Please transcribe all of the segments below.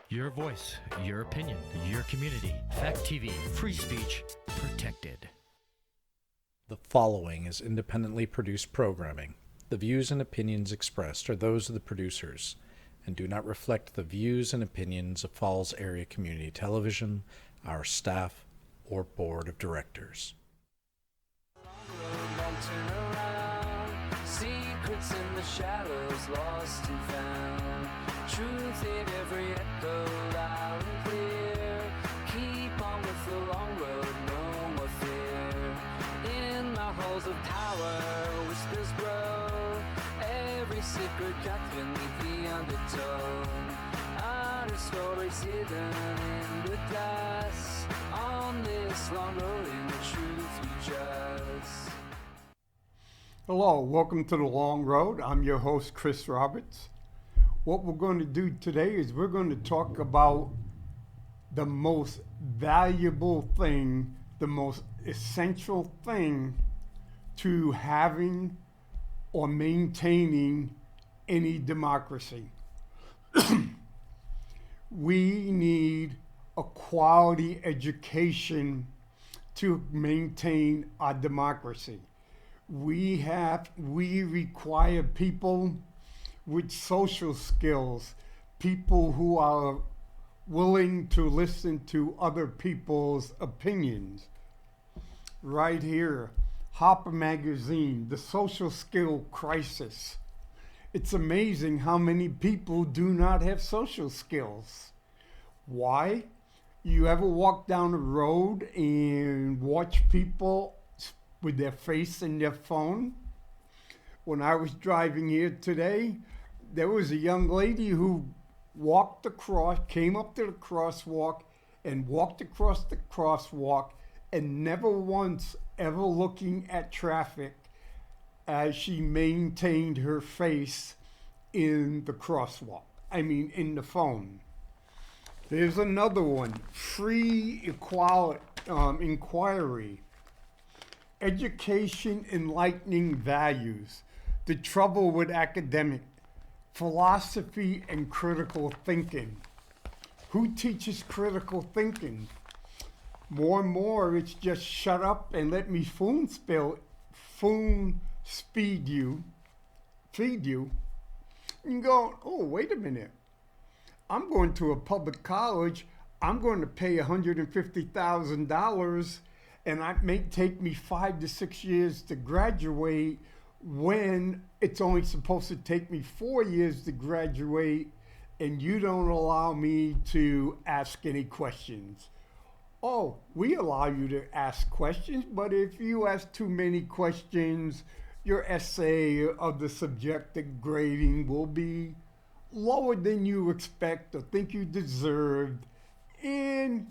Your voice, your opinion, your community. Fact TV, free speech protected. The following is independently produced programming. The views and opinions expressed are those of the producers and do not reflect the views and opinions of Falls Area Community Television, our staff, or board of directors. Secrets in the shadows, lost and found. Truth in every echo, loud and clear. Keep on with the long road, no more fear. In the halls of power, whispers grow. Every secret got beneath the undertone. Honest stories hidden in the dust. On this long road, in the truth we trust. Hello, welcome to The Long Road. I'm your host, Chris Roberts. What we're going to do today is we're going to talk about the most valuable thing, the most essential thing to having or maintaining any democracy. We need a quality education to maintain our democracy. We require people with social skills, people who are willing to listen to other people's opinions. Right here, Harper Magazine, The Social Skill Crisis. It's amazing how many people do not have social skills. Why? You ever walk down the road and watch people with their face in their phone? When I was driving here today, there was a young lady who came up to the crosswalk and walked across the crosswalk and never once ever looking at traffic as she maintained her face in the in the phone. There's another one, free inquiry. Education enlightening values. The trouble with academic philosophy and critical thinking. Who teaches critical thinking? More and more, it's just shut up and let me feed you. And go, oh, wait a minute. I'm going to a public college. I'm going to pay $150,000 and it may take me 5 to 6 years to graduate when it's only supposed to take me 4 years to graduate, and you don't allow me to ask any questions. Oh, we allow you to ask questions, but if you ask too many questions, your essay of the subjective grading will be lower than you expect or think you deserved, and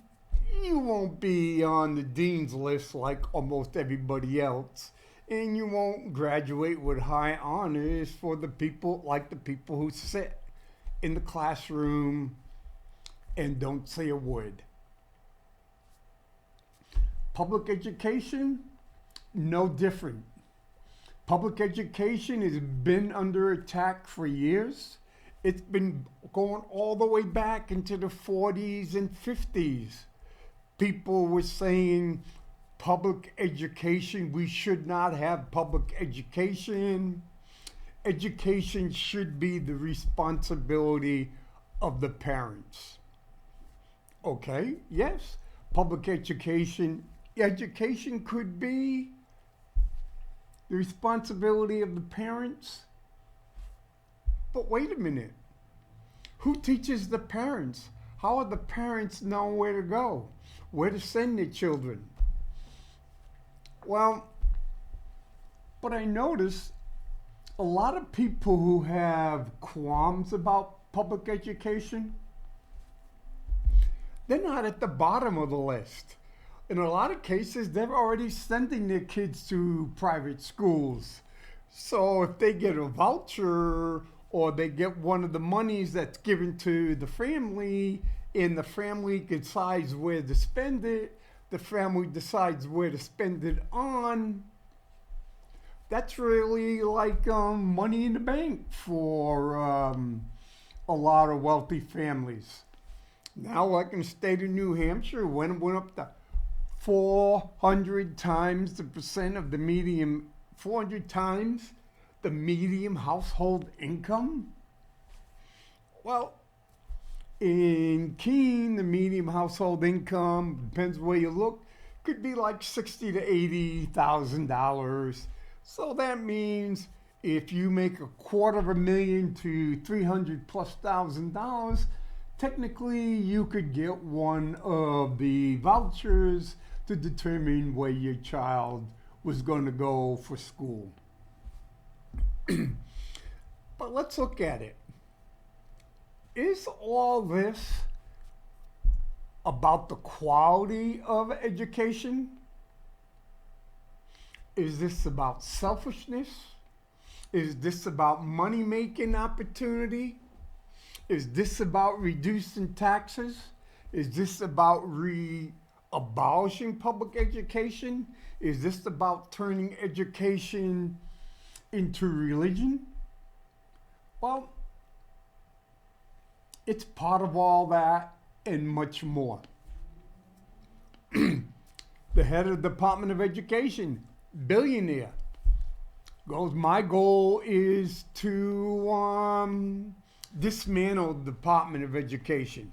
you won't be on the dean's list like almost everybody else, and you won't graduate with high honors for the people who sit in the classroom and don't say a word. Public education, no different. Public education has been under attack for years. It's been going all the way back into the 40s and 50s. People were saying public education, we should not have public education. Education should be the responsibility of the parents. Okay, yes, public education could be the responsibility of the parents. But wait a minute, who teaches the parents? How are the parents know where to go, where to send their children? Well, but I notice a lot of people who have qualms about public education, they're not at the bottom of the list. In a lot of cases, they're already sending their kids to private schools. So if they get a voucher or they get one of the monies that's given to the family and the family decides where to spend it, the family decides where to spend it on, that's really like money in the bank for a lot of wealthy families. Now, like in the state of New Hampshire, when it went up to 400 times the percent of the median, 400 times the median household income. Well, in Keene, the median household income, depends where you look, could be like $60,000 to $80,000. So that means if you make $250,000 to $300,000+, technically you could get one of the vouchers to determine where your child was going to go for school. But let's look at it. Is all this about the quality of education? Is this about selfishness? Is this about money-making opportunity? Is this about reducing taxes? Is this about abolishing public education? Is this about turning education into religion? Well, it's part of all that and much more. The head of the Department of Education, billionaire, goes, my goal is to dismantle the Department of Education.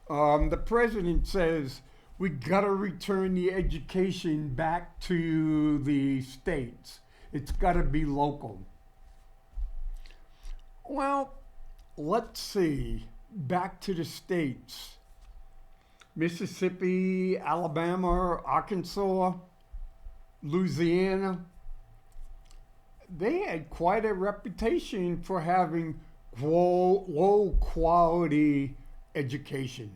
The president says we gotta return the education back to the states. It's gotta be local. Well, let's see, back to the states. Mississippi, Alabama, Arkansas, Louisiana, they had quite a reputation for having low quality education.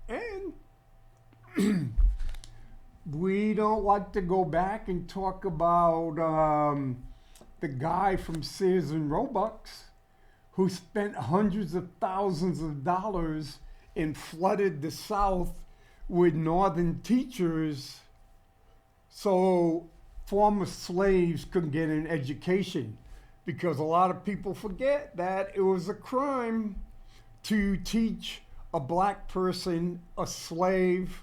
And we don't like to go back and talk about the guy from Sears and Roebuck's who spent hundreds of thousands of dollars and flooded the South with northern teachers so former slaves could get an education, because a lot of people forget that it was a crime to teach a black person, a slave,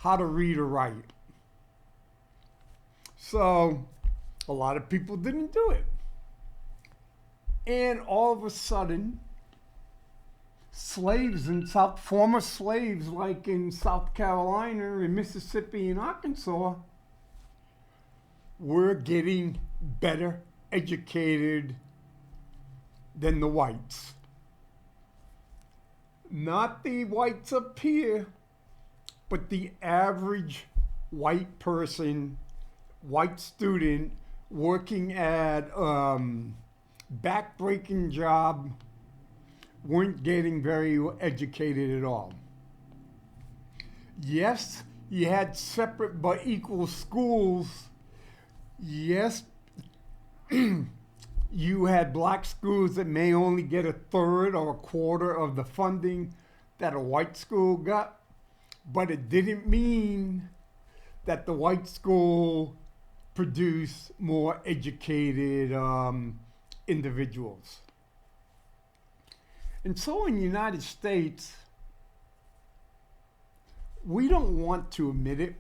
how to read or write. So a lot of people didn't do it. And all of a sudden, slaves in former slaves like in South Carolina and Mississippi and Arkansas were getting better educated than the whites. Not the whites up here, but the average white person, white student working at back-breaking job, weren't getting very educated at all. Yes, you had separate but equal schools. Yes, you had black schools that may only get a third or a quarter of the funding that a white school got, but it didn't mean that the white school produced more educated individuals. And so in the United States, we don't want to admit it.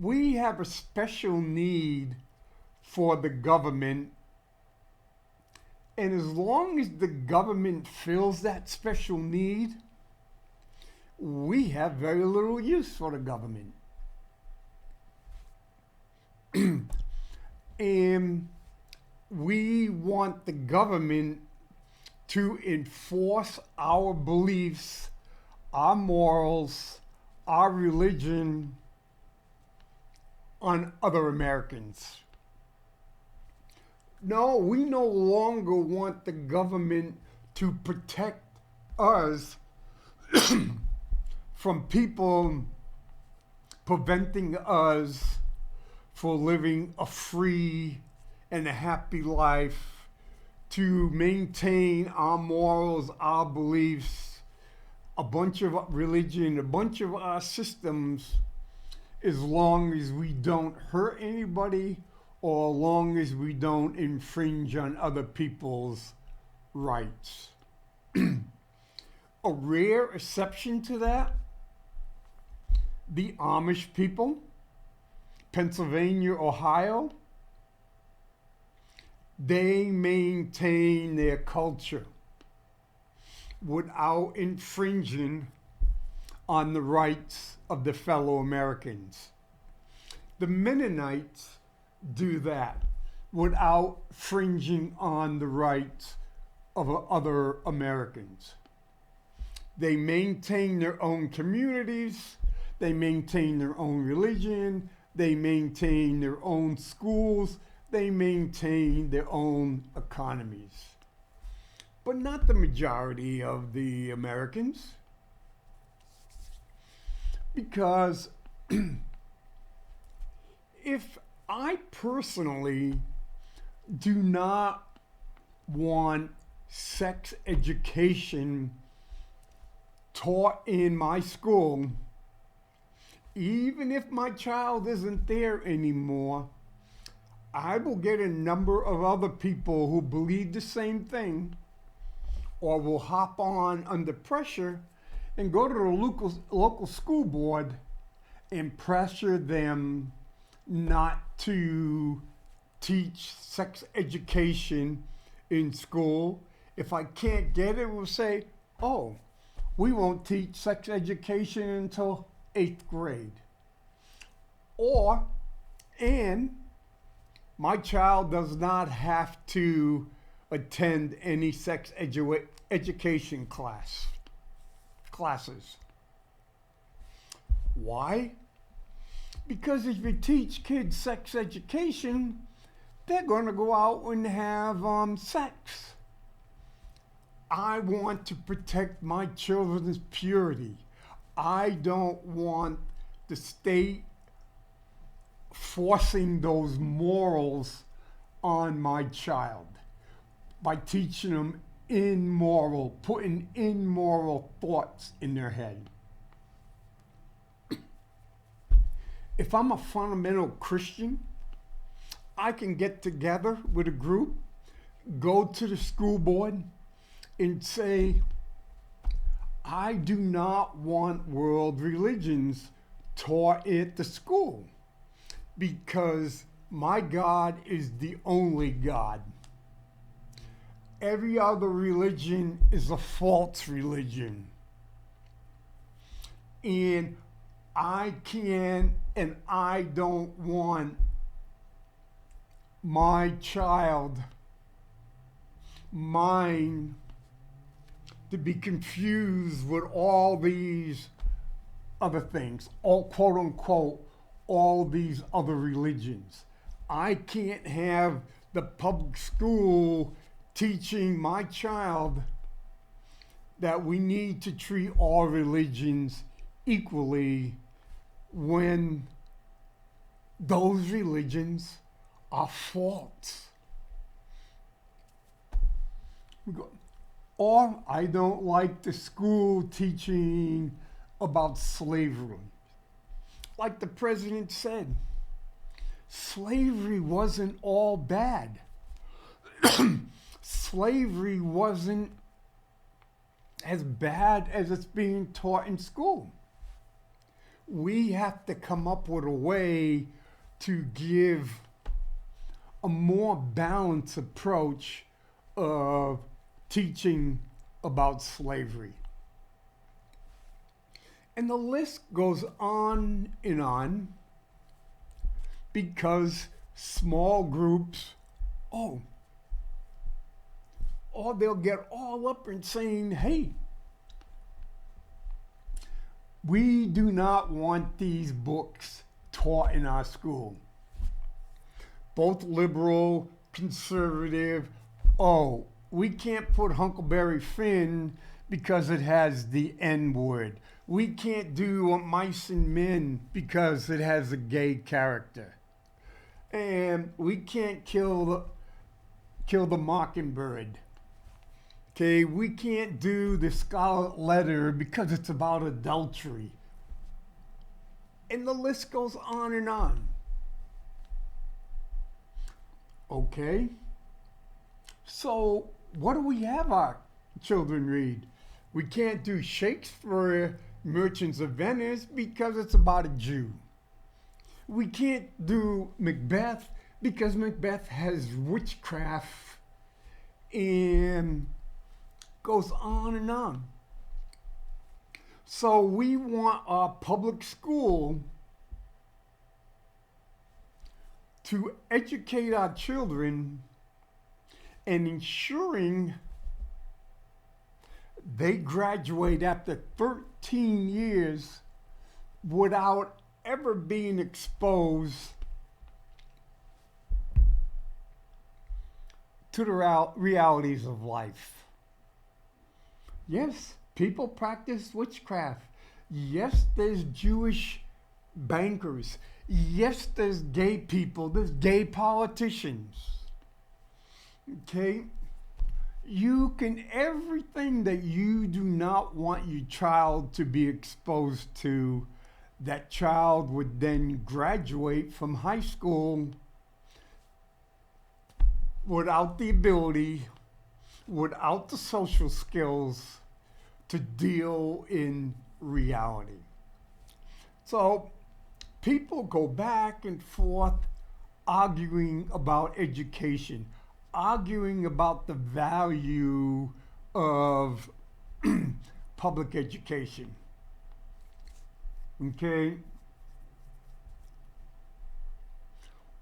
We have a special need for the government, and as long as the government fills that special need, we have very little use for the government. And we want the government to enforce our beliefs, our morals, our religion on other Americans. No, we no longer want the government to protect us from people preventing us from living a free and a happy life, to maintain our morals, our beliefs, a bunch of religion, a bunch of our systems, as long as we don't hurt anybody or as long as we don't infringe on other people's rights. A rare exception to that, the Amish people, Pennsylvania, Ohio, they maintain their culture without infringing on the rights of the fellow Americans. The Mennonites do that without infringing on the rights of other Americans. They maintain their own communities, they maintain their own religion, they maintain their own schools, they maintain their own economies. But not the majority of the Americans. Because if I personally do not want sex education taught in my school, even if my child isn't there anymore, I will get a number of other people who believe the same thing, or will hop on under pressure and go to the local school board and pressure them not to teach sex education in school. If I can't get it, we'll say, oh, we won't teach sex education until 8th grade. And my child does not have to attend any sex education classes. Why? Because if you teach kids sex education, they're going to go out and have sex. I want to protect my children's purity. I don't want the state forcing those morals on my child by teaching them putting immoral thoughts in their head. If I'm a fundamental Christian, I can get together with a group, go to the school board, and say, I do not want world religions taught at the school because my God is the only God. Every other religion is a false religion. And I can and I don't want my child mind to be confused with all these other things, all quote unquote, all these other religions. I can't have the public school teaching my child that we need to treat all religions equally when those religions are false. Or I don't like the school teaching about slavery. Like the president said, slavery wasn't all bad. Slavery wasn't as bad as it's being taught in school. We have to come up with a way to give a more balanced approach of teaching about slavery. And the list goes on and on because small groups, or they'll get all up and saying, hey, we do not want these books taught in our school. Both liberal, conservative, we can't put Huckleberry Finn because it has the N word. We can't do Mice and Men because it has a gay character. And we can't kill the Mockingbird. Okay, we can't do the Scarlet Letter because it's about adultery. And the list goes on and on. Okay? So, what do we have our children read? We can't do Shakespeare, Merchants of Venice, because it's about a Jew. We can't do Macbeth because Macbeth has witchcraft and goes on and on. So we want our public school to educate our children and ensuring they graduate after 13 years without ever being exposed to the realities of life. Yes, people practice witchcraft. Yes, there's Jewish bankers. Yes, there's gay people. There's gay politicians. Okay? You can, everything that you do not want your child to be exposed to, that child would then graduate from high school without the ability, without the social skills to deal in reality. So people go back and forth arguing about education, arguing about the value of public education. Okay?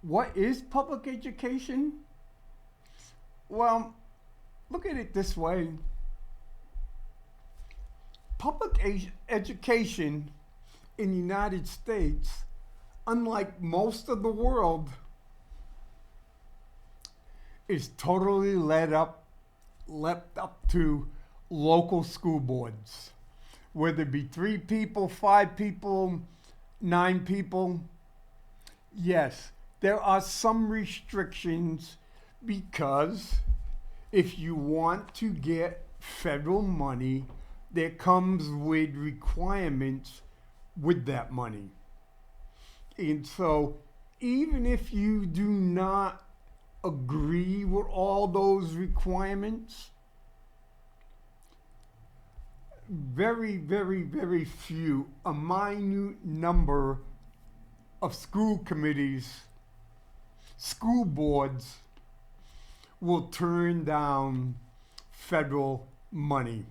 What is public education? Well, look at it this way. Public education in the United States, unlike most of the world, is totally left up to local school boards. Whether it be 3 people, 5 people, 9 people. Yes, there are some restrictions because if you want to get federal money, there comes with requirements with that money. And so even if you do not agree with all those requirements, very, very, very few, a minute number of school committees, school boards will turn down federal money.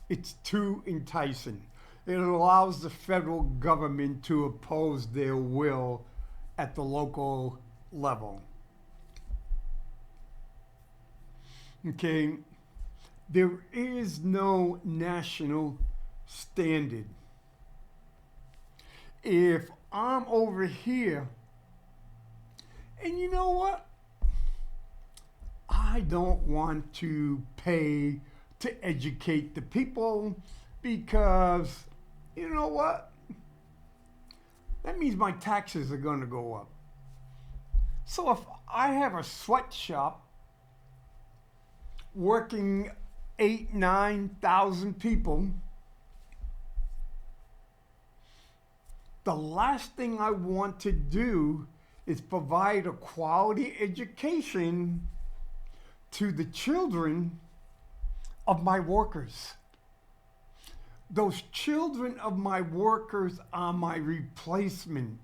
It's too enticing. It allows the federal government to oppose their will at the local level. Okay, there is no national standard. If I'm over here, and you know what? I don't want to pay to educate the people because, you know what? That means my taxes are going to go up. So if I have a sweatshop working 8,000-9,000 people, the last thing I want to do is provide a quality education to the children of my workers. Those children of my workers are my replacement.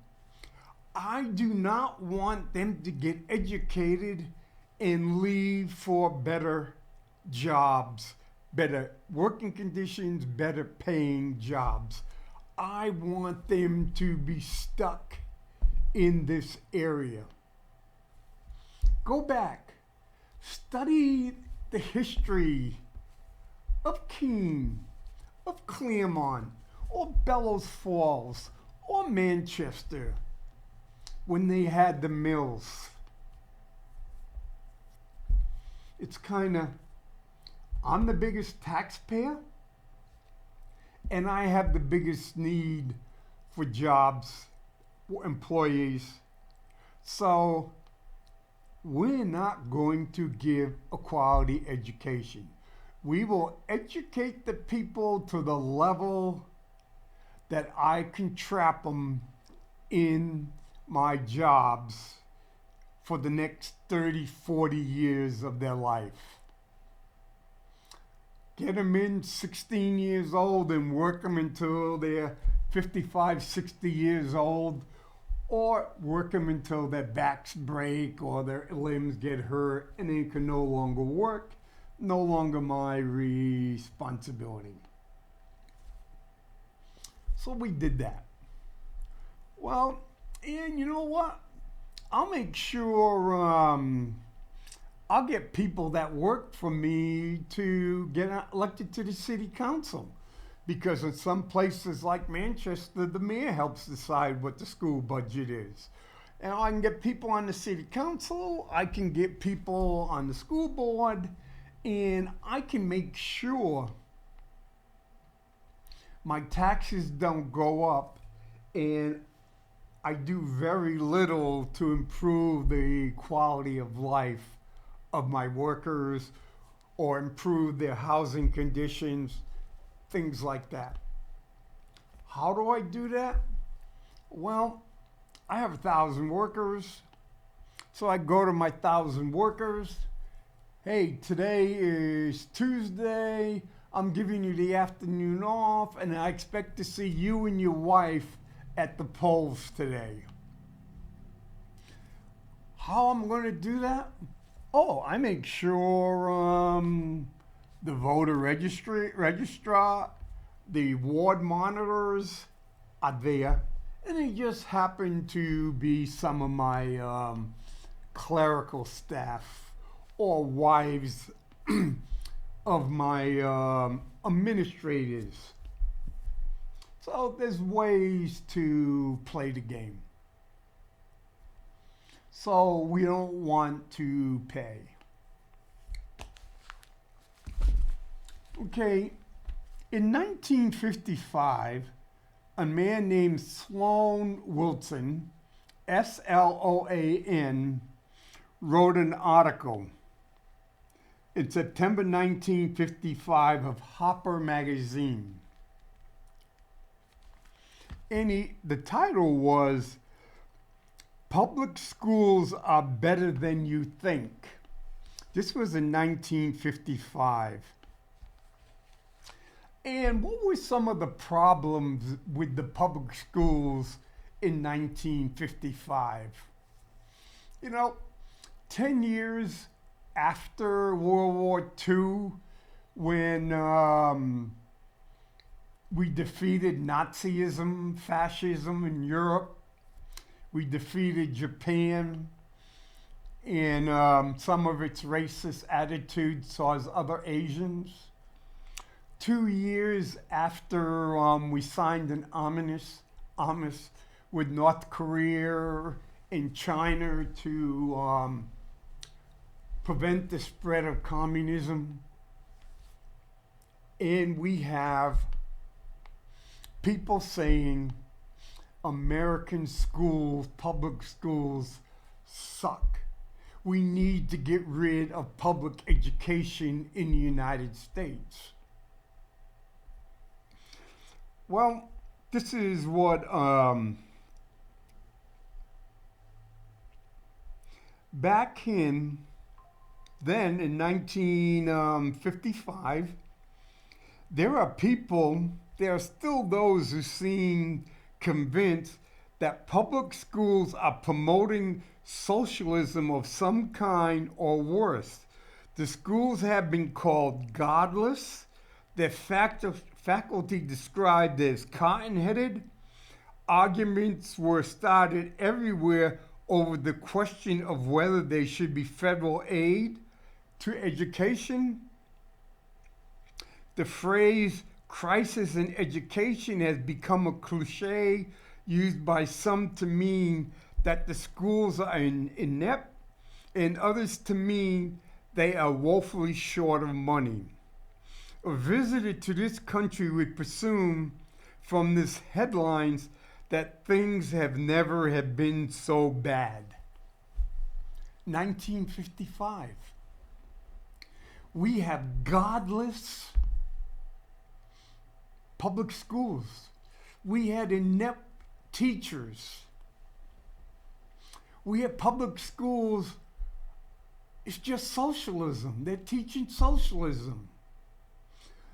I do not want them to get educated and leave for better jobs, better working conditions, better paying jobs. I want them to be stuck in this area. Go back, study the history of Keene, of Claremont, or Bellows Falls, or Manchester, when they had the mills. It's kind of, I'm the biggest taxpayer, and I have the biggest need for jobs, for employees. So we're not going to give a quality education. We will educate the people to the level that I can trap them in my jobs for the next 30, 40 years of their life. Get them in 16 years old and work them until they're 55, 60 years old, or work them until their backs break or their limbs get hurt and they can no longer work. No longer my responsibility. So we did that. Well, and you know what? I'll make sure I'll get people that work for me to get elected to the city council. Because in some places like Manchester, the mayor helps decide what the school budget is. And I can get people on the city council, I can get people on the school board, and I can make sure my taxes don't go up, and I do very little to improve the quality of life of my workers or improve their housing conditions, things like that. How do I do that? Well, I have 1,000 workers, so I go to my 1,000 workers. Hey, today is Tuesday. I'm giving you the afternoon off, and I expect to see you and your wife at the polls today. How I'm going to do that? Oh, I make sure the voter registrar, the ward monitors are there, and they just happen to be some of my clerical staff or wives of my administrators. So there's ways to play the game. So we don't want to pay. Okay, in 1955, a man named Sloan Wilson, Sloan, wrote an article in September 1955 of Harper Magazine. And the title was, "Public Schools Are Better Than You Think." This was in 1955. And what were some of the problems with the public schools in 1955? You know, 10 years after World War II, when we defeated Nazism, fascism in Europe, we defeated Japan in some of its racist attitudes towards other Asians. 2 years after we signed an armistice with North Korea and China to prevent the spread of communism. And we have people saying American schools, public schools, suck. We need to get rid of public education in the United States. Well, this is what back in 1955, there are still those who seem convinced that public schools are promoting socialism of some kind or worse. The schools have been called godless, their faculty described as cotton-headed. Arguments were started everywhere over the question of whether there should be federal aid to education. The phrase crisis in education has become a cliche used by some to mean that the schools are inept and others to mean they are woefully short of money. A visitor to this country would presume from these headlines that things have never have been so bad. 1955. We have godless public schools. We had inept teachers. We have public schools. It's just socialism. They're teaching socialism.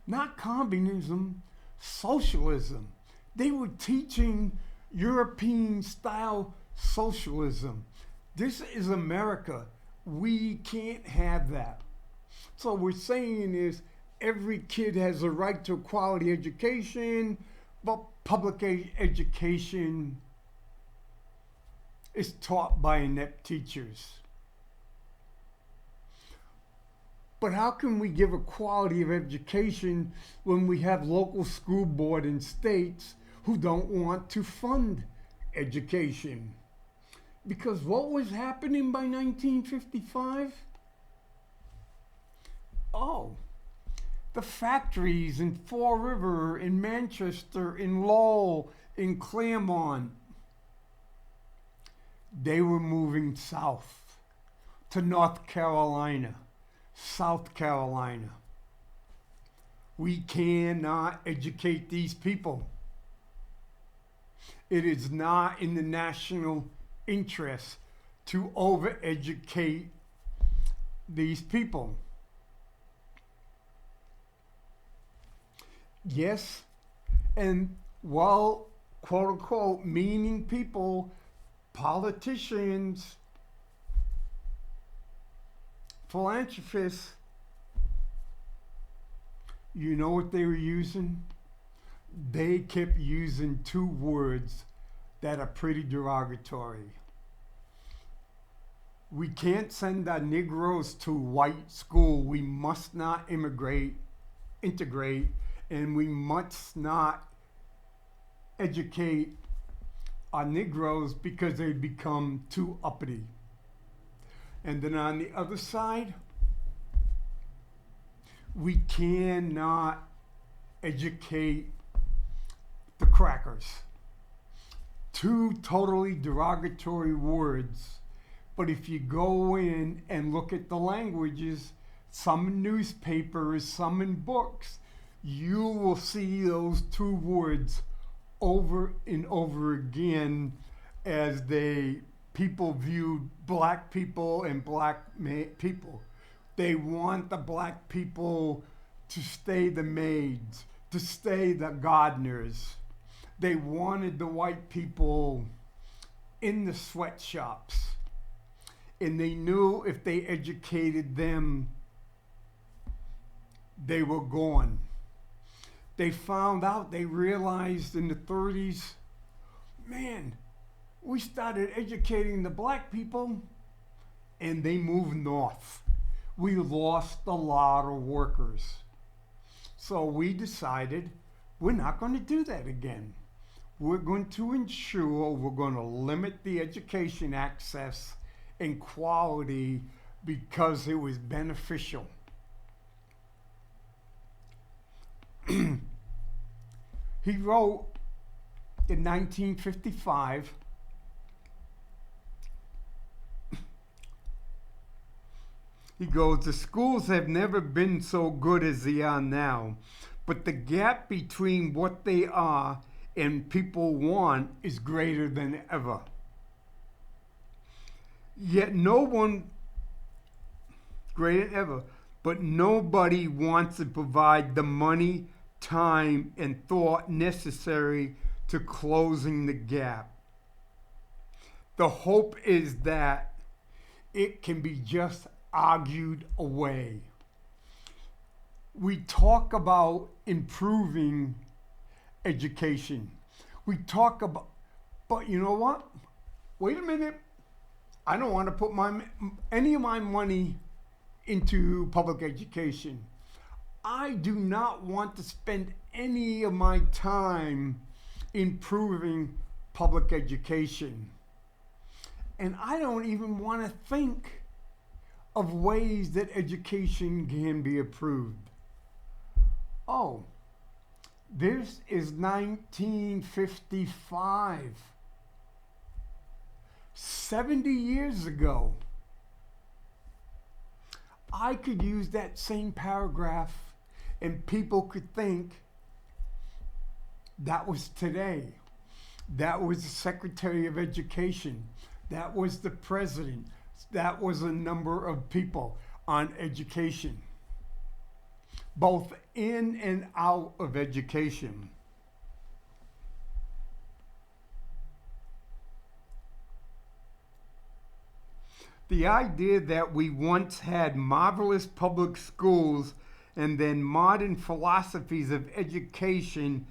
Not communism, socialism. They were teaching European style socialism. This is America. We can't have that. So what we're saying is every kid has a right to a quality education, but public education is taught by inept teachers. But how can we give a quality of education when we have local school board in states who don't want to fund education? Because what was happening by 1955? Oh, the factories in Fall River, in Manchester, in Lowell, in Claremont, they were moving south to North Carolina, South Carolina. We cannot educate these people. It is not in the national interest to overeducate these people. Yes, and well, quote unquote, meaning people, politicians, philanthropists, you know what they were using? They kept using two words that are pretty derogatory. We can't send our Negroes to white school. We must not integrate, and we must not educate our Negroes because they become too uppity. And then on the other side, we cannot educate the crackers. Two totally derogatory words. But if you go in and look at the languages, some in newspapers, some in books, you will see those two words over and over again as people viewed black people and black people. They want the black people to stay the maids, to stay the gardeners. They wanted the white people in the sweatshops. And they knew if they educated them, they were gone. They found out, they realized in the 30s, man, we started educating the black people and they moved north. We lost a lot of workers. So we decided we're not going to do that again. We're going to ensure we're going to limit the education access and quality because it was beneficial. He wrote in 1955, he goes, the schools have never been so good as they are now, but the gap between what they are and people want is greater than ever. Yet no one, greater than ever, but nobody wants to provide the money, time, and thought necessary to closing the gap. The hope is that it can be just argued away. We talk about improving education. We talk about, but you know what? Wait a minute. I don't want to put any of my money into public education. I do not want to spend any of my time improving public education. And I don't even want to think of ways that education can be improved. Oh, this is 1955. 70 years ago. I could use that same paragraph and people could think that was today. That was the Secretary of Education. That was the president. That was a number of people on education, both in and out of education. The idea that we once had marvelous public schools and then modern philosophies of education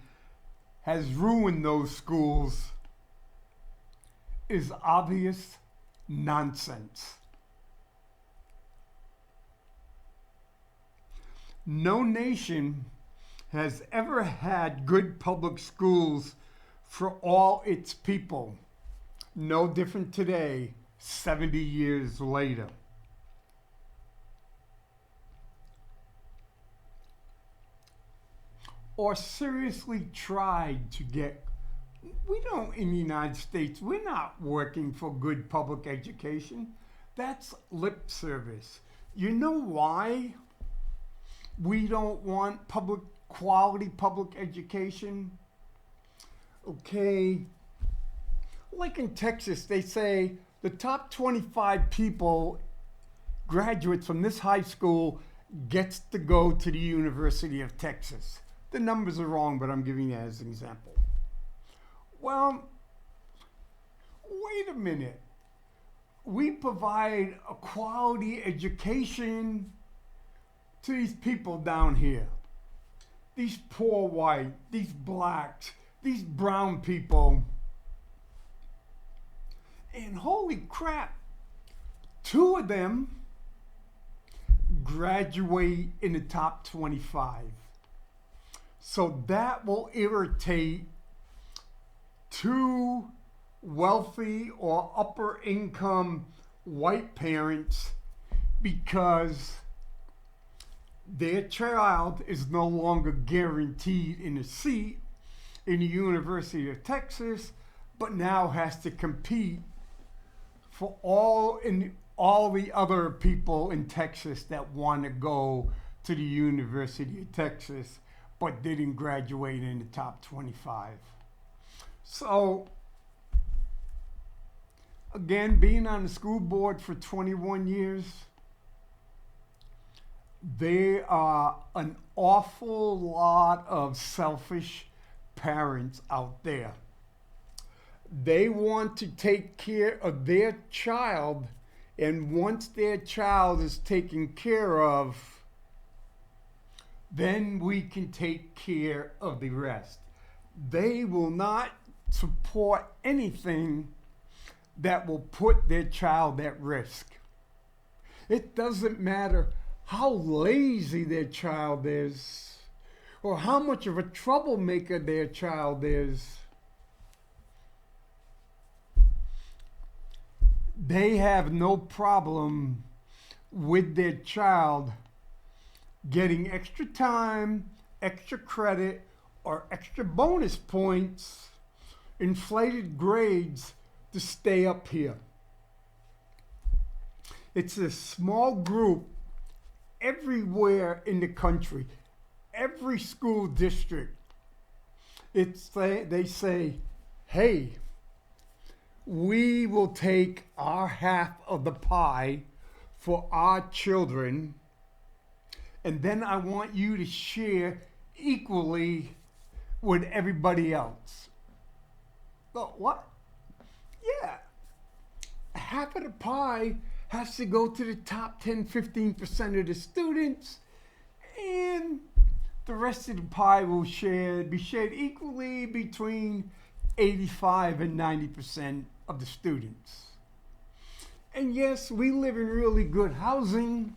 has ruined those schools is obvious nonsense. No nation has ever had good public schools for all its people. No different today, 70 years later. Or seriously tried to get. We don't, in the United States, we're not working for good public education. That's lip service. You know why we don't want quality public education? Okay, like in Texas, they say the top 25 people, graduates from this high school, gets to go to the University of Texas. The numbers are wrong, but I'm giving it as an example. Well, wait a minute. We provide a quality education to these people down here. These poor white, these blacks, these brown people. And holy crap, 2 of them graduate in the top 25. So that will irritate 2 wealthy or upper income white parents because their child is no longer guaranteed in a seat in the University of Texas, but now has to compete for all the other people in Texas that want to go to the University of Texas but didn't graduate in the top 25. So, again, being on the school board for 21 years, there are an awful lot of selfish parents out there. They want to take care of their child, and once their child is taken care of, then we can take care of the rest. They will not support anything that will put their child at risk. It doesn't matter how lazy their child is or how much of a troublemaker their child is. They have no problem with their child getting extra time, extra credit, or extra bonus points, inflated grades to stay up here. It's a small group everywhere in the country, every school district. They say, hey, we will take our half of the pie for our children, and then I want you to share equally with everybody else. But what? Yeah. Half of the pie has to go to the top 10, 15% of the students, and the rest of the pie will be shared equally between 85 and 90% of the students. And yes, we live in really good housing,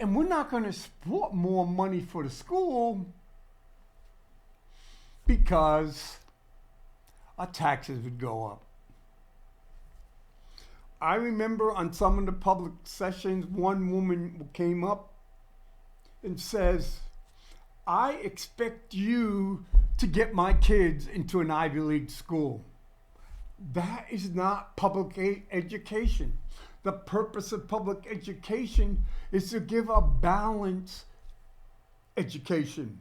and we're not going to support more money for the school because our taxes would go up. I remember on some of the public sessions, one woman came up and says, I expect you to get my kids into an Ivy League school. That is not public education. The purpose of public education is to give a balanced education.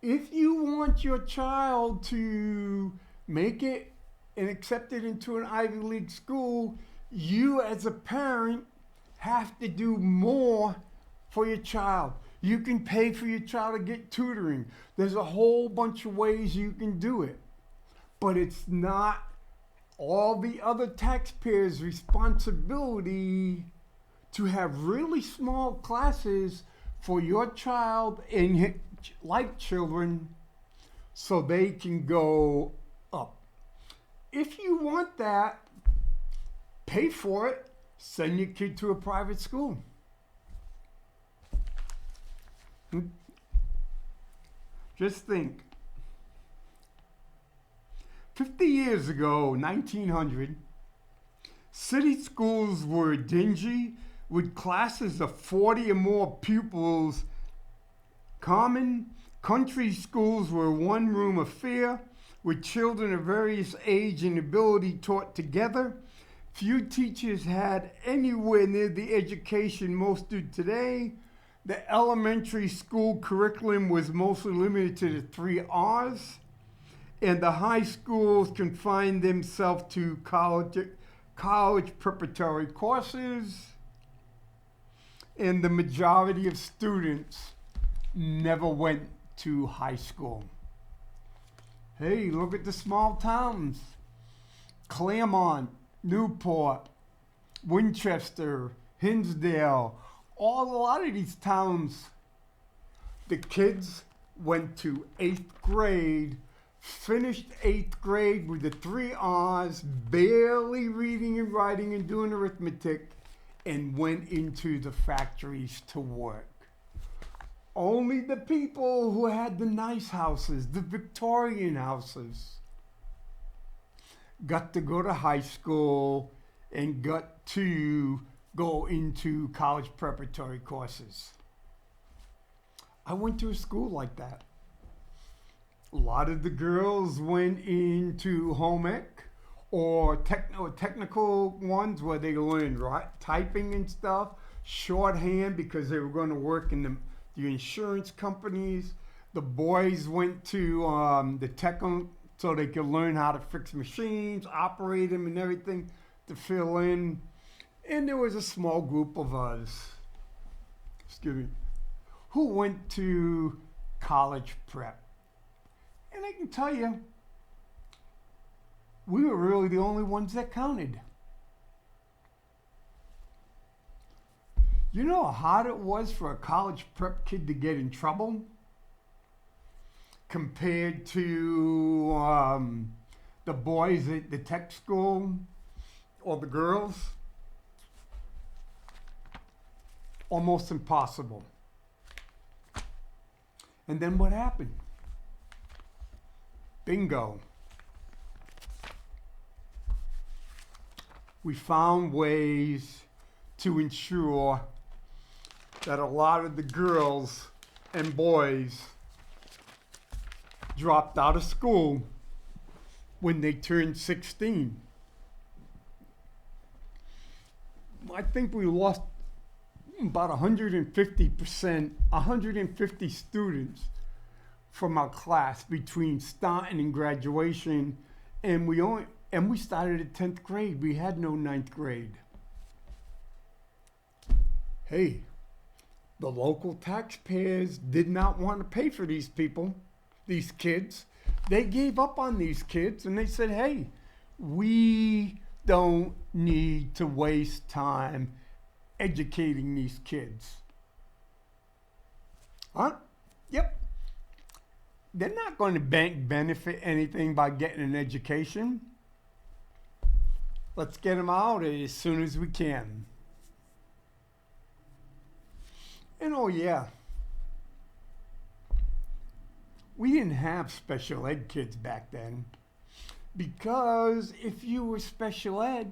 If you want your child to make it and accepted into an Ivy League school, you as a parent have to do more for your child. You can pay for your child to get tutoring. There's a whole bunch of ways you can do it. But it's not all the other taxpayers' responsibility to have really small classes for your child and like children so they can go up. If you want that, pay for it. Send your kid to a private school. Just think. 50 years ago, 1900, city schools were dingy with classes of 40 or more pupils. Common country schools were one-room affair with children of various age and ability taught together. Few teachers had anywhere near the education most do today. The elementary school curriculum was mostly limited to the 3 R's, and the high schools confined themselves to college preparatory courses, and the majority of students never went to high school. Hey, look at the small towns. Claremont, Newport, Winchester, Hinsdale, a lot of these towns, the kids went to 8th grade, finished 8th grade with the 3 R's, barely reading and writing and doing arithmetic, and went into the factories to work. Only the people who had the nice houses, the Victorian houses, got to go to high school and got to go into college preparatory courses. I went to a school like that. A lot of the girls went into home ec or technical ones where they learned typing and stuff, shorthand because they were going to work in the insurance companies. The boys went to the tech so they could learn how to fix machines, operate them and everything to fill in. And there was a small group of us, who went to college prep. And I can tell you, we were really the only ones that counted. You know how hard it was for a college prep kid to get in trouble compared to the boys at the tech school or the girls? Almost impossible. And then what happened? Bingo. We found ways to ensure that a lot of the girls and boys dropped out of school when they turned 16. I think we lost about 150 students from our class between starting and graduation, and we started at 10th grade. We had no 9th grade. Hey, the local taxpayers did not want to pay for these people, these kids. They gave up on these kids and they said, hey, we don't need to waste time educating these kids. Huh? Yep. They're not going to benefit anything by getting an education. Let's get them out as soon as we can. And oh yeah, we didn't have special ed kids back then, because if you were special ed,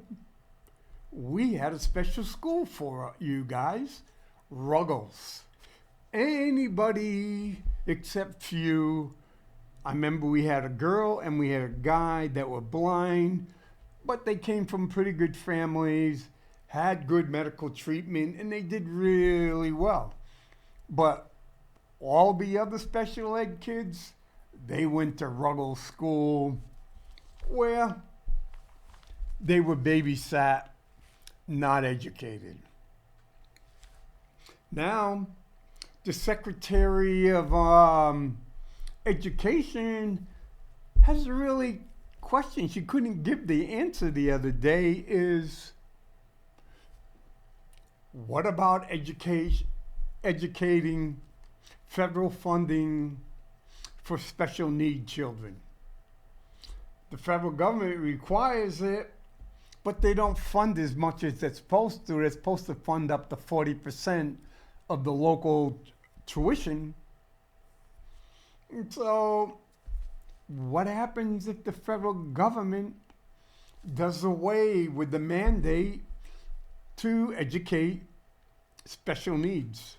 we had a special school for you guys, Ruggles. Anybody except few. I remember we had a girl and we had a guy that were blind, but they came from pretty good families, had good medical treatment, and they did really well. But all the other special ed kids, they went to Ruggles School, where they were babysat, not educated. Now, the Secretary of Education has a really question she couldn't give the answer the other day is, what about educating federal funding for special need children? The federal government requires it, but they don't fund as much as they're supposed to. They're supposed to fund up to 40% of the local tuition. And so what happens if the federal government does away with the mandate to educate special needs,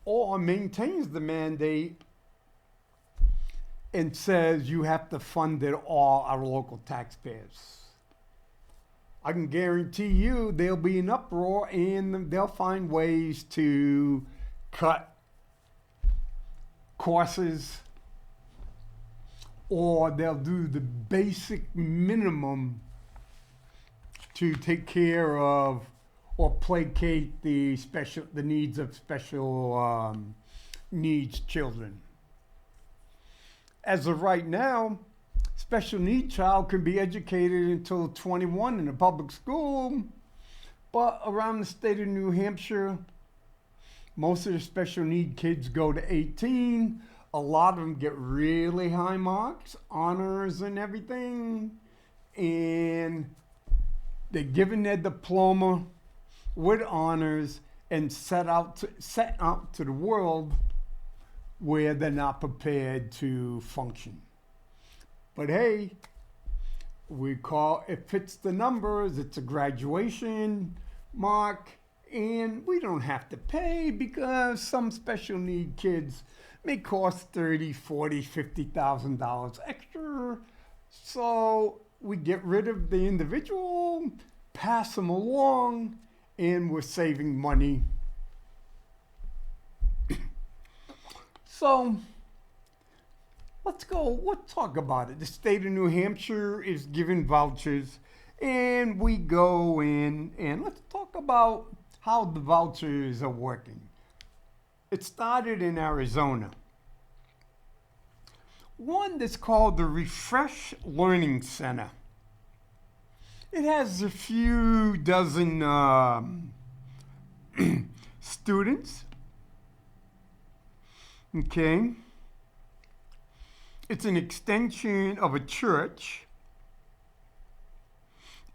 or maintains the mandate and says you have to fund it all out of local taxpayers? I can guarantee you there'll be an uproar and they'll find ways to cut courses, or they'll do the basic minimum to take care of or placate the needs of special needs children. As of right now, special need child can be educated until 21 in a public school, but around the state of New Hampshire, most of the special need kids go to 18. A lot of them get really high marks, honors and everything, and they're given their diploma with honors and set out to the world where they're not prepared to function. But hey, it fits the numbers, it's a graduation mark, and we don't have to pay because some special need kids may cost $30,000, $40,000, $50,000 extra. So we get rid of the individual, pass them along, and we're saving money. So let's talk about it. The state of New Hampshire is giving vouchers, and we go in and let's talk about how the vouchers are working. It started in Arizona. One that's called the Refresh Learning Center. It has a few dozen students. Okay. It's an extension of a church,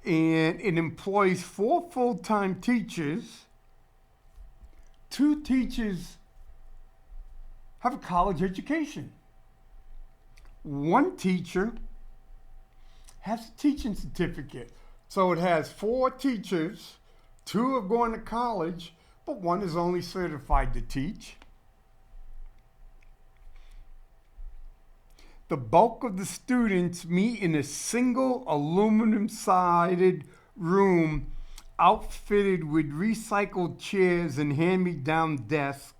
and it employs 4 full-time teachers. 2 teachers have a college education. 1 teacher has a teaching certificate. So it has 4 teachers, 2 are going to college, but 1 is only certified to teach. The bulk of the students meet in a single aluminum-sided room outfitted with recycled chairs and hand-me-down desks.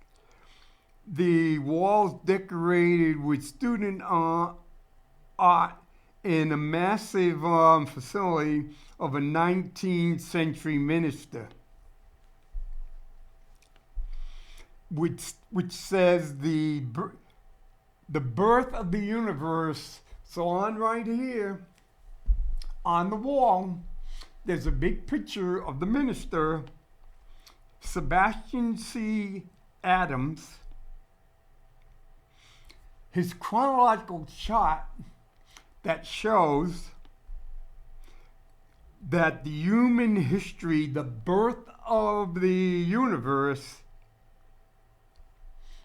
The walls decorated with student art in a massive facility of a 19th century minister, which says the birth of the universe. So on right here, on the wall, there's a big picture of the minister, Sebastian C. Adams. His chronological chart that shows that the human history, the birth of the universe,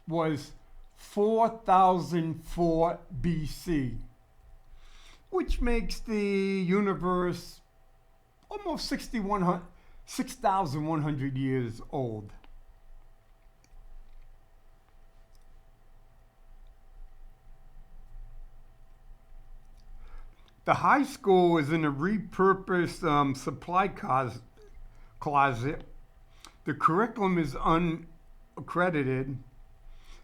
was 4004 BC, which makes the universe almost 6,100 years old. The high school is in a repurposed supply closet. The curriculum is unaccredited.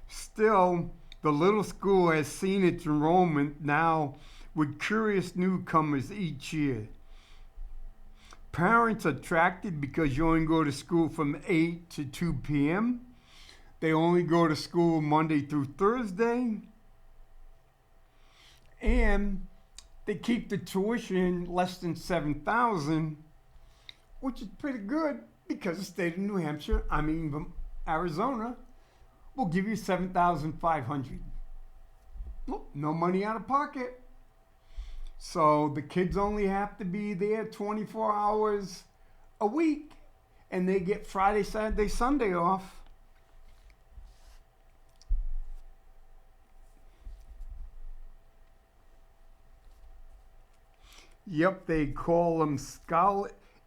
Still, the little school has seen its enrollment now with curious newcomers each year. Parents are attracted because you only go to school from 8 to 2 p.m. They only go to school Monday through Thursday. And they keep the tuition less than $7,000, which is pretty good because the state of New Hampshire, Arizona, will give you $7,500. No money out of pocket. So the kids only have to be there 24 hours a week, and they get Friday, Saturday, Sunday off. Yep, they call them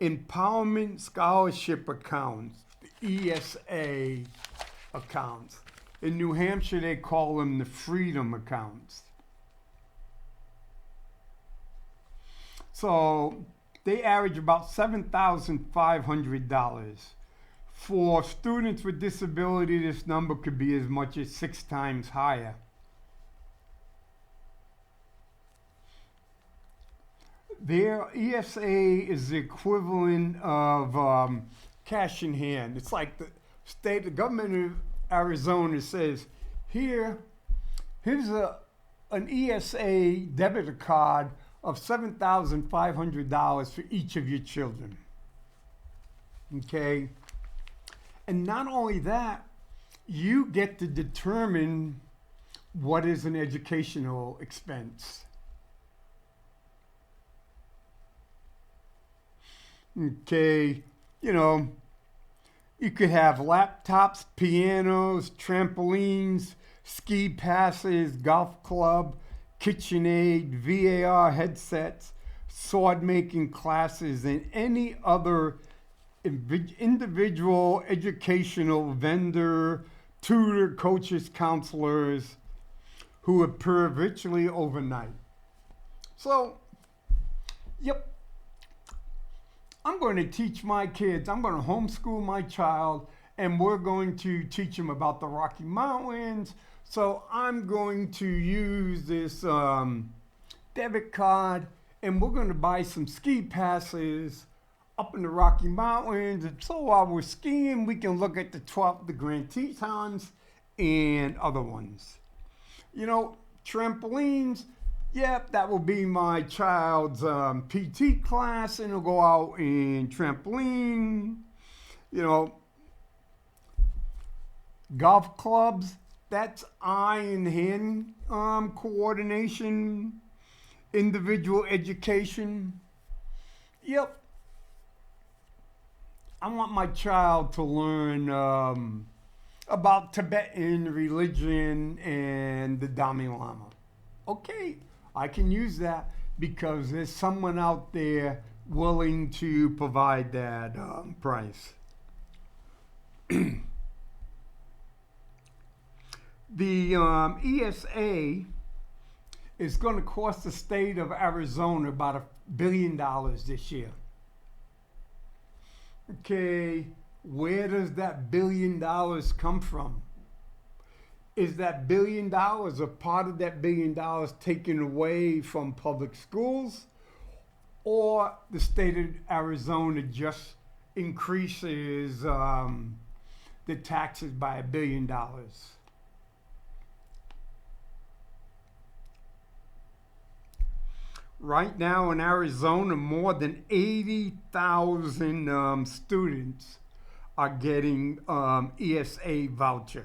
Empowerment Scholarship Accounts, the ESA accounts. In New Hampshire, they call them the Freedom Accounts. So they average about $7,500. For students with disability, this number could be as much as 6 times higher. Their ESA is the equivalent of cash in hand. It's like the government of Arizona says, here's an ESA debit card of $7,500 for each of your children. Okay? And not only that, you get to determine what is an educational expense. Okay, you could have laptops, pianos, trampolines, ski passes, golf club, KitchenAid, VAR headsets, sword making classes, and any other individual educational vendor, tutor, coaches, counselors who appear virtually overnight. So, yep. I'm going to teach my kids, I'm going to homeschool my child, and we're going to teach them about the Rocky Mountains. So I'm going to use this debit card, and we're going to buy some ski passes up in the Rocky Mountains. And so while we're skiing, we can look at the Grand Tetons and other ones. Trampolines. Yep, that will be my child's PT class, and he'll go out and trampoline. Golf clubs, that's eye and hand coordination, individual education. Yep. I want my child to learn about Tibetan religion and the Dalai Lama. Okay. I can use that because there's someone out there willing to provide that price. The ESA is going to cost the state of Arizona about $1 billion this year. Okay, where does that $1 billion come from? Is that $1 billion, a part of that $1 billion taken away from public schools, or the state of Arizona just increases the taxes by $1 billion? Right now in Arizona, more than 80,000 students are getting ESA voucher.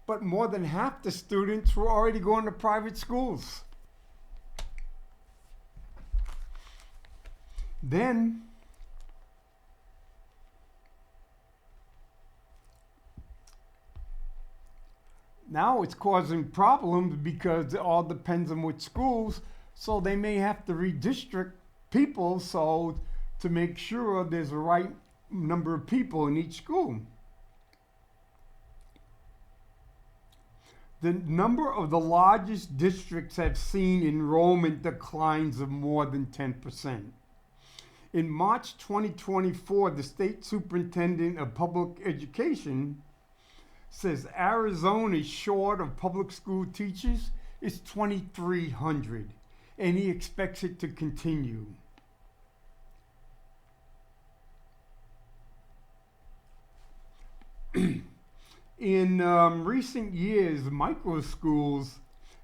But more than half the students were already going to private schools. Then, now it's causing problems because it all depends on which schools, so they may have to redistrict people to make sure there's the right number of people in each school. The number of the largest districts have seen enrollment declines of more than 10%. In March 2024, the state superintendent of public education says Arizona is short of public school teachers is $2,300, and he expects it to continue. In recent years, micro schools,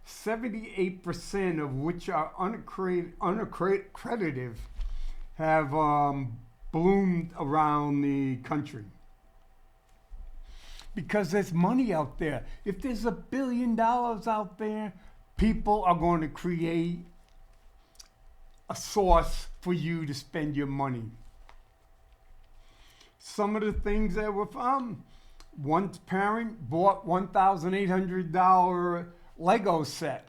78% of which are unaccredited, have bloomed around the country. Because there's money out there. If there's $1 billion out there, people are going to create a source for you to spend your money. Some of the things that were found, one parent bought $1,800 Lego set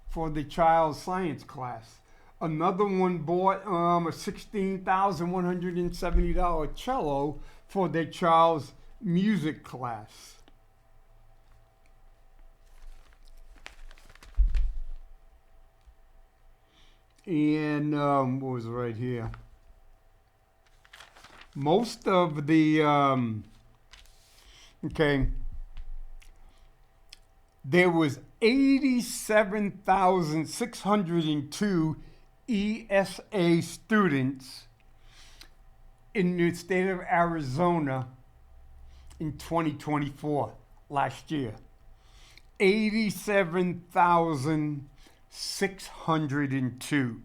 for the child's science class. Another one bought a $16,170 cello for their child's music class. And what was right here? Most of the, there was 87,602 ESA students in the state of Arizona in 2024, last year. 87,602.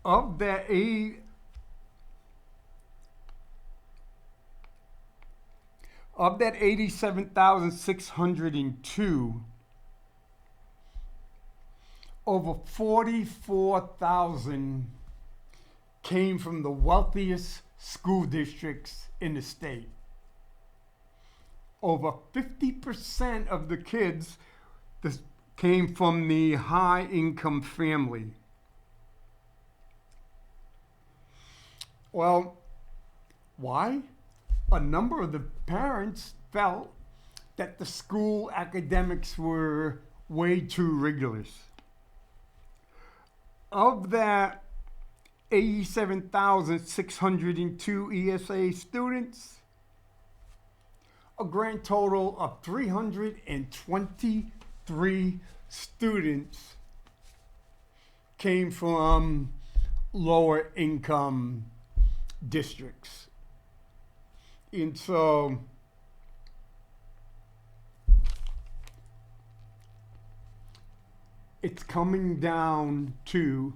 Of that 87,602, over 44,000 came from the wealthiest school districts in the state. Over 50% of the kids came from the high-income family. Well, why? A number of the parents felt that the school academics were way too rigorous. Of that 87,602 ESA students, a grand total of 323 students came from lower income districts. And so it's coming down to,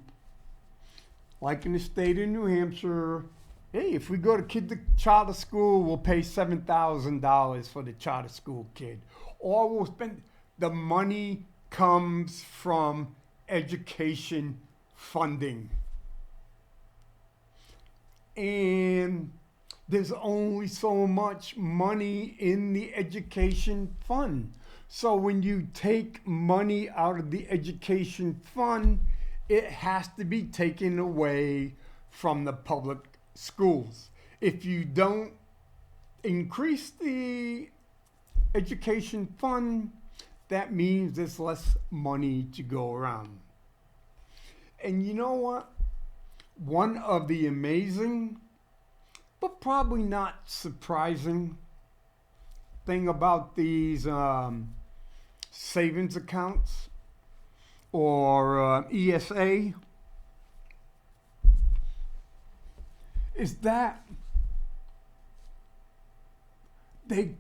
like in the state of New Hampshire, hey, if we go to charter school, we'll pay $7,000 for the charter school kid. Or we'll spend, the money comes from education funding. And there's only so much money in the education fund. So when you take money out of the education fund, it has to be taken away from the public schools. If you don't increase the education fund, that means there's less money to go around. And you know what? One of the amazing, but probably not surprising thing about these savings accounts or ESA is that they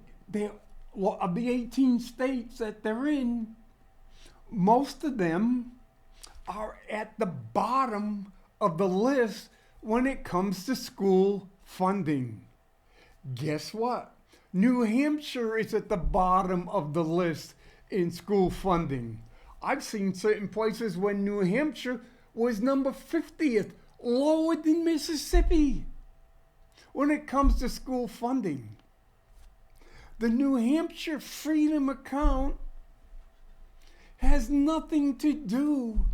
of the 18 states that they're in, most of them are at the bottom of the list when it comes to school funding. Guess what? New Hampshire is at the bottom of the list in school funding. I've seen certain places when New Hampshire was number 50th, lower than Mississippi when it comes to school funding. The New Hampshire Freedom Account has nothing to do.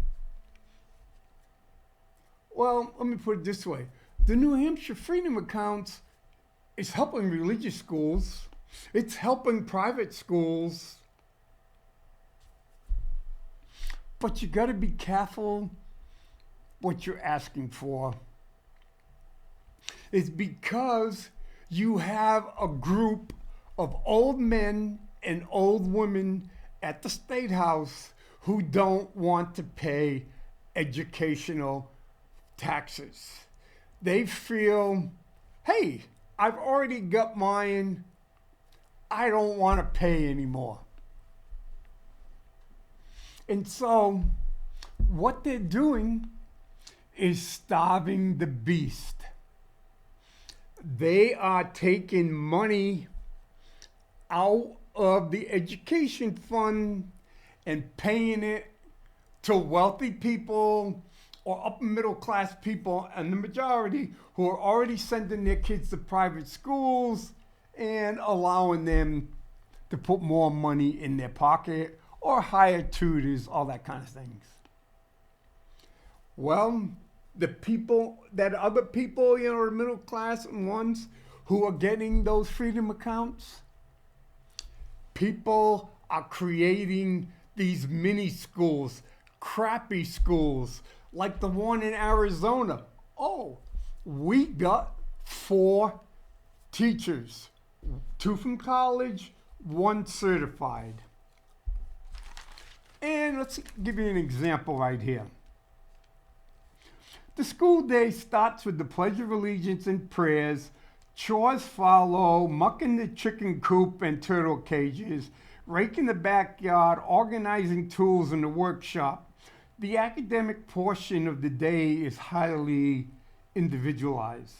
Well, let me put it this way. The New Hampshire Freedom Accounts is helping religious schools. It's helping private schools. But you got to be careful what you're asking for. is because you have a group of old men and old women at the State House who don't want to pay educational taxes. They feel, hey, I've already got mine. I don't want to pay anymore. And so what they're doing is starving the beast. They are taking money out of the education fund and paying it to wealthy people or upper middle class people, and the majority who are already sending their kids to private schools and allowing them to put more money in their pocket or hire tutors, all that kind of things. Well, the other people, the middle class ones who are getting those freedom accounts, people are creating these mini schools, crappy schools, like the one in Arizona. Oh, we got 4 teachers, 2 from college, 1 certified. And let's give you an example right here. The school day starts with the Pledge of Allegiance and prayers. Chores follow, mucking the chicken coop and turtle cages, raking the backyard, organizing tools in the workshop. The academic portion of the day is highly individualized.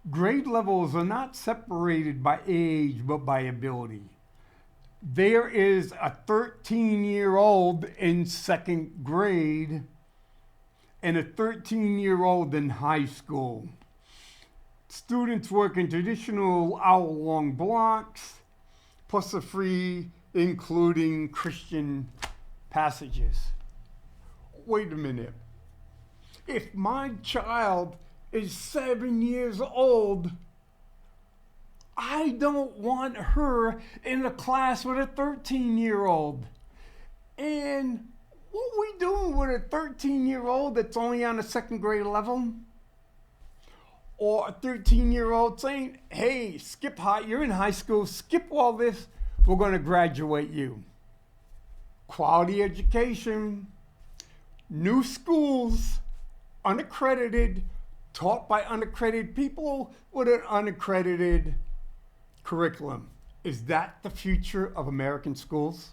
Grade levels are not separated by age, but by ability. There is a 13-year-old in 2nd grade and a 13-year-old in high school. Students work in traditional hour-long blocks, plus a free, including Christian passages. Wait a minute. If my child is 7 years old, I don't want her in a class with a 13-year-old. And what are we doing with a 13-year-old that's only on a 2nd grade level? Or a 13-year-old saying, hey, you're in high school, skip all this, we're going to graduate you. Quality education, new schools, unaccredited, taught by unaccredited people with an unaccredited curriculum. Is that the future of American schools?